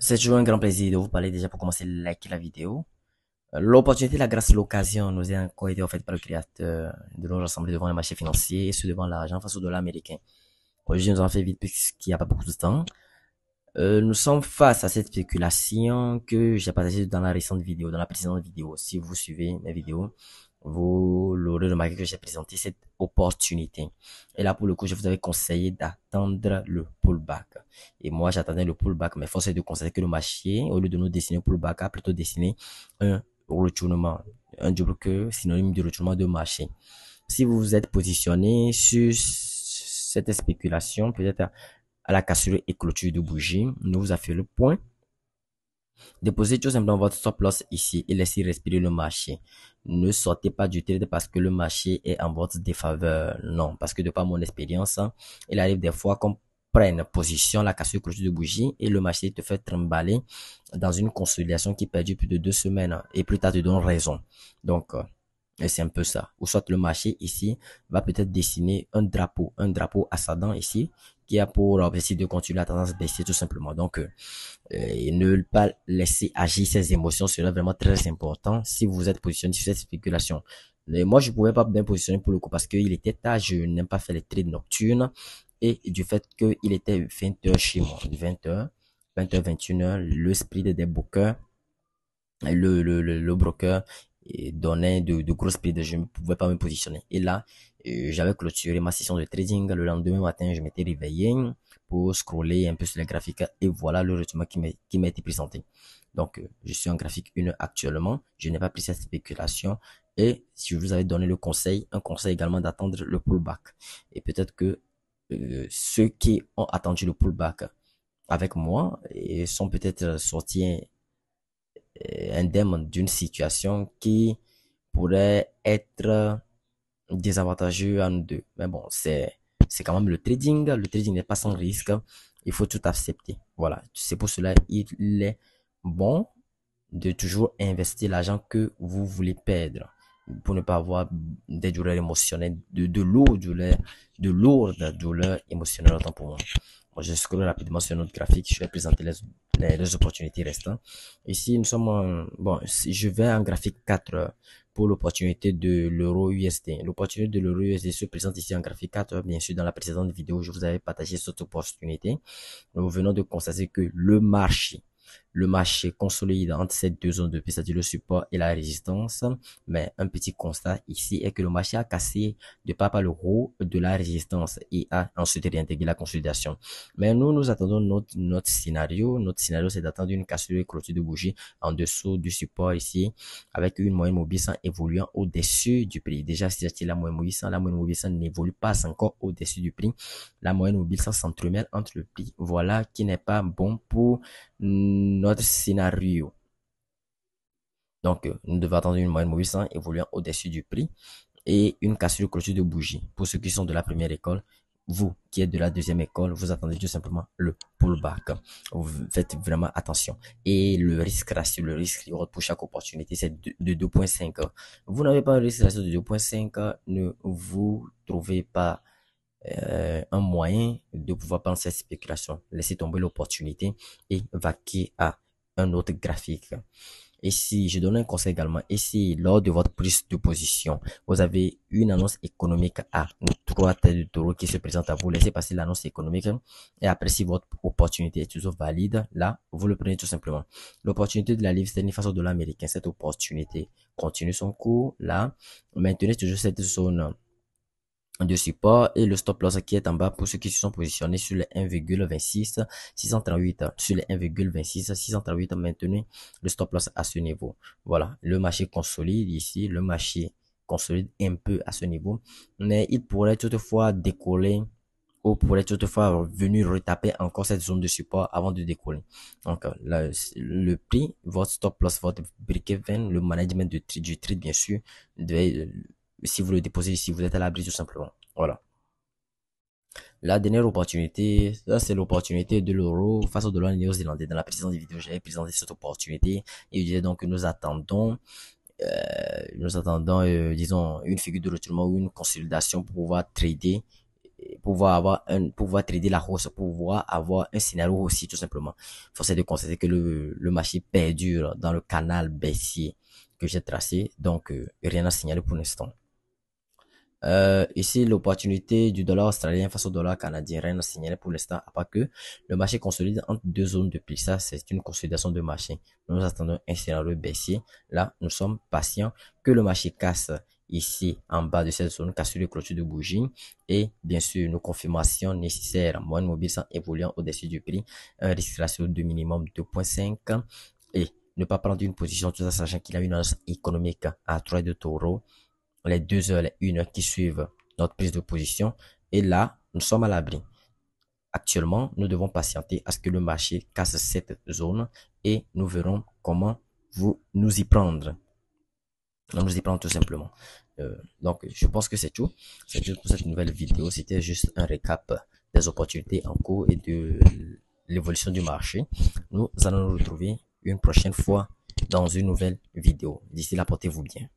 C'est toujours un grand plaisir de vous parler déjà pour commencer liker la vidéo. L'opportunité, la grâce, l'occasion nous est encore été offerte par le créateur de nous rassembler devant un marché financier et ce devant l'argent face au dollar américain. Aujourd'hui, nous en fait vite puisqu'il n'y a pas beaucoup de temps. Nous sommes face à cette spéculation que j'ai partagée dans la récente vidéo, dans la précédente vidéo. Si vous suivez mes vidéos, vous l'aurez remarqué que j'ai présenté cette opportunité. Et là, pour le coup, je vous avais conseillé d'attendre le pullback. Et moi, j'attendais le pullback, mais force est de constater que le marché, au lieu de nous dessiner un pullback, a plutôt dessiné un retournement, un double que synonyme de retournement de marché. Si vous vous êtes positionné sur cette spéculation, peut-être à la cassure et clôture de bougie, ne vous affairez le point. Déposez tout simplement votre stop loss ici et laissez respirer le marché. Ne sortez pas du trade parce que le marché est en votre défaveur. Non, parce que de par mon expérience, il arrive des fois qu'on prenne position la cassure clôture de bougie et le marché te fait trimballer dans une consolidation qui perdure plus de 2 semaines et plus tard te donne raison. Donc, et c'est un peu ça. Ou soit le marché ici va peut-être dessiner un drapeau ascendant ici, qui a pour objectif de continuer la tendance baissière tout simplement. Donc, et ne pas laisser agir ses émotions sera vraiment très important si vous êtes positionné sur cette spéculation. Et moi, je pouvais pas bien positionner pour le coup parce qu'il était tard, je n'aime pas faire les trades nocturnes et du fait qu'il était 20h chez moi, 20h, 20h, 21h, le split des brokers, le broker donnait de grosses splits, je ne pouvais pas me positionner. Et là, j'avais clôturé ma session de trading. Le lendemain matin, je m'étais réveillé pour scroller un peu sur les graphiques et voilà le retournement qui m'a été présenté. Donc, je suis en graphique 1 actuellement. Je n'ai pas pris cette spéculation et si je vous avais donné le conseil, un conseil également d'attendre le pullback. Et peut-être que ceux qui ont attendu le pullback avec moi et sont peut-être sortis indemne d'une situation qui pourrait être désavantageux à nous deux. Mais bon, c'est quand même le trading. Le trading n'est pas sans risque. Il faut tout accepter. Voilà. C'est pour cela il est bon de toujours investir l'argent que vous voulez perdre pour ne pas avoir des douleurs émotionnelles, de lourdes douleurs émotionnelles autant pour moi. Moi, je scrolle rapidement sur notre graphique, je vais présenter les opportunités restantes. Ici, nous sommes bon, je vais en graphique 4 pour l'opportunité de l'euro USD. L'opportunité de l'euro USD se présente ici en graphique 4. Bien sûr, dans la précédente vidéo, je vous avais partagé cette opportunité. Nous venons de constater que le marché consolide entre ces deux zones de prix, c'est-à-dire le support et la résistance. Mais un petit constat ici est que le marché a cassé de par le haut de la résistance et a ensuite réintégré la consolidation. Mais nous attendons notre scénario. Notre scénario, c'est d'attendre une cassure et clôture de bougie en dessous du support ici, avec une moyenne mobile 100 évoluant au-dessus du prix. Déjà, si j'achète la moyenne mobile 100, la moyenne mobile 100 n'évolue pas encore au-dessus du prix. La moyenne mobile 100 s'entremêle entre le prix. Voilà qui n'est pas bon pour notre scénario. Donc, nous devons attendre une moyenne mobile 100 évoluant au-dessus du prix et une cassure de clôture de bougie. Pour ceux qui sont de la première école, vous qui êtes de la deuxième école, vous attendez tout simplement le pullback. Vous faites vraiment attention. Et le risque ratio, le risque reward pour chaque opportunité, c'est de 2.5. Vous n'avez pas un risque ratio de 2.5, ne vous trouvez pas un moyen de pouvoir prendre cette spéculation. Laissez tomber l'opportunité et vaquer à un autre graphique. Et si, je donne un conseil également, et si lors de votre prise de position, vous avez une annonce économique à 3 têtes de taureau qui se présente à vous, laissez passer l'annonce économique et après si votre opportunité est toujours valide, là, vous le prenez tout simplement. L'opportunité de la livre sterling face au dollar américain, cette opportunité continue son cours, là, maintenez toujours cette zone de support et le stop loss qui est en bas pour ceux qui se sont positionnés sur les 1,26 638 sur les 1,26 638 maintenez le stop loss à ce niveau. Voilà, le marché consolide ici, le marché consolide un peu à ce niveau, mais il pourrait toutefois décoller ou pourrait toutefois venir retaper encore cette zone de support avant de décoller. Donc le prix, votre stop loss, votre break-even, le management du trade bien sûr, devait, si vous le déposez ici, vous êtes à l'abri tout simplement. Voilà. La dernière opportunité, ça c'est l'opportunité de l'euro face au dollar néo-zélandais. Dans la précédente vidéo, j'avais présenté cette opportunité et je disais donc que disons, une figure de retournement ou une consolidation pour pouvoir trader pouvoir trader la hausse, pouvoir avoir un scénario aussi, tout simplement. Force est de constater que le marché perdure dans le canal baissier que j'ai tracé. Donc, rien à signaler pour l'instant. Ici, l'opportunité du dollar australien face au dollar canadien, rien à signaler pour l'instant, à part que le marché consolide entre deux zones de prix. Ça, c'est une consolidation de marché. Nous attendons un scénario baissier. Là, nous sommes patients que le marché casse ici en bas de cette zone, casse les clôtures de bougie. Et bien sûr, nos confirmations nécessaires, moyenne mobile sans évoluant au-dessus du prix, un risque ratio de minimum 2,5 et ne pas prendre une position tout en sachant qu'il y a une annonce économique à 3 de taureau les 2 heures, les 1 heure qui suivent notre prise de position. Et là, nous sommes à l'abri. Actuellement, nous devons patienter à ce que le marché casse cette zone et nous verrons comment nous y prendre. Nous y prendre tout simplement. Donc, je pense que c'est tout. C'est tout pour cette nouvelle vidéo. C'était juste un récap des opportunités en cours et de l'évolution du marché. Nous allons nous retrouver une prochaine fois dans une nouvelle vidéo. D'ici là, portez-vous bien.